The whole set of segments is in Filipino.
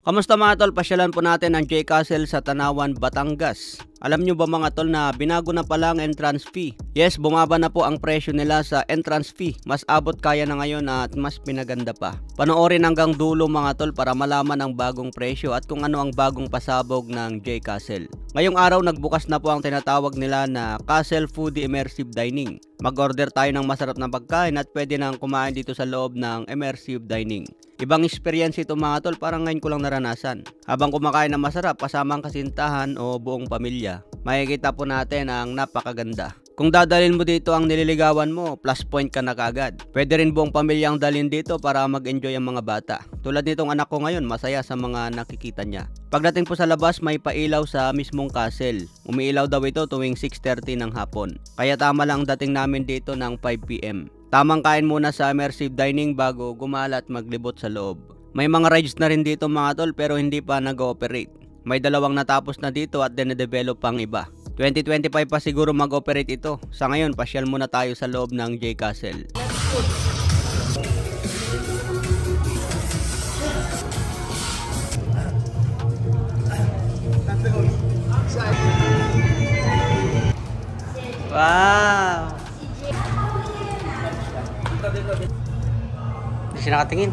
Kamusta mga tol? Pasyalan po natin ang J Castle sa Tanawan, Batangas. Alam nyo ba mga tol na binago na pala ang entrance fee? Yes, bumaba na po ang presyo nila sa entrance fee. Mas abot kaya na ngayon at mas pinaganda pa. Panoorin hanggang dulo mga tol para malaman ang bagong presyo at kung ano ang bagong pasabog ng J Castle. Ngayong araw nagbukas na po ang tinatawag nila na Castle Foodie Immersive Dining. Mag-order tayo ng masarap na pagkain at pwede nang kumain dito sa loob ng immersive dining. Ibang experience ito mga tol, parang ngayon ko lang naranasan. Habang kumakain ng masarap kasama ang kasintahan o buong pamilya, makikita po natin ang napakaganda. Kung dadalhin mo dito ang nililigawan mo, plus point ka na kaagad. Pwede rin buong pamilyang dalhin dito para mag-enjoy ang mga bata. Tulad nitong anak ko ngayon, masaya sa mga nakikita niya. Pagdating po sa labas, may pailaw sa mismong castle. Umiilaw daw ito tuwing 6:30 ng hapon. Kaya tama lang dating namin dito ng 5 PM. Tamang kain muna sa immersive dining bago gumala at maglibot sa loob. May mga rides na rin dito mga tol pero hindi pa nag-ooperate. May dalawang natapos na dito at dine-develop pang iba. 2025 pa siguro mag-operate ito. Sa ngayon, pasyal muna tayo sa loob ng J Castle. Wow! Hindi siya nakatingin.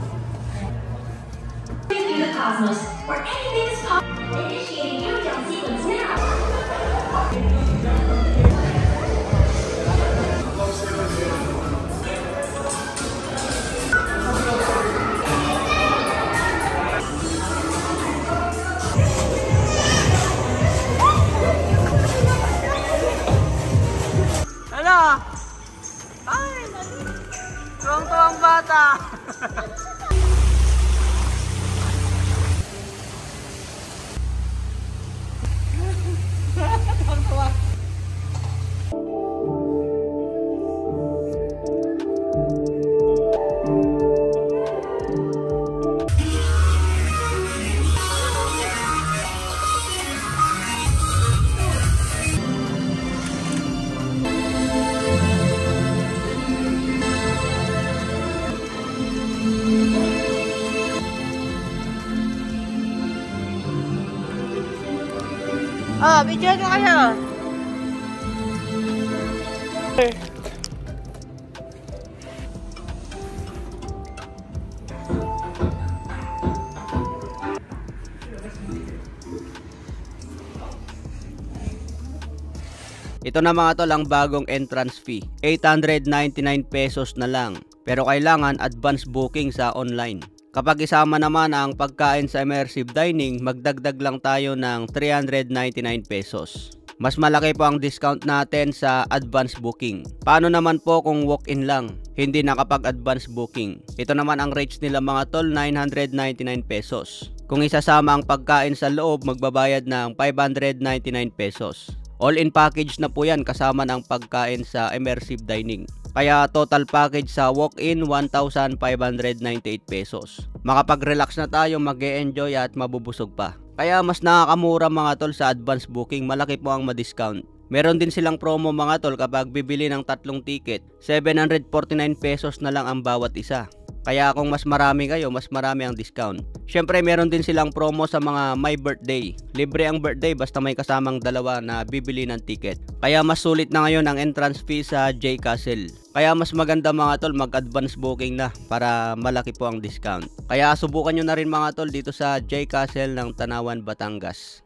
Hello! Ay! Tuwang-tuwang bata! Tuwang-tuwang! Oh, video ko kayo. Ito na mga tol ang bagong entrance fee. 899 pesos na lang. Pero kailangan advance booking sa online. Kapag isama naman ang pagkain sa immersive dining, magdagdag lang tayo ng 399 pesos. Mas malaki po ang discount natin sa advance booking. Paano naman po kung walk-in lang, hindi nakapag-advance booking? Ito naman ang rates nila mga tol, 999 pesos. Kung isasama ang pagkain sa loob, magbabayad ng 599 pesos. All-in package na po yan kasama ng pagkain sa immersive dining. Kaya total package sa walk-in 1,598 pesos. Makapag-relax na tayo, mag-e-enjoy at mabubusog pa. Kaya mas nakakamura mga tol sa advance booking, malaki po ang ma-discount. Meron din silang promo mga tol kapag bibili ng 3 ticket, 749 pesos na lang ang bawat isa. Kaya kung mas marami kayo, mas marami ang discount. Syempre meron din silang promo sa mga my birthday. Libre ang birthday basta may kasamang dalawa na bibili ng ticket. Kaya mas sulit na ngayon ang entrance fee sa J Castle. Kaya mas maganda mga tol mag-advance booking na para malaki po ang discount. Kaya subukan nyo na rin mga tol dito sa J Castle ng Tanawan, Batangas.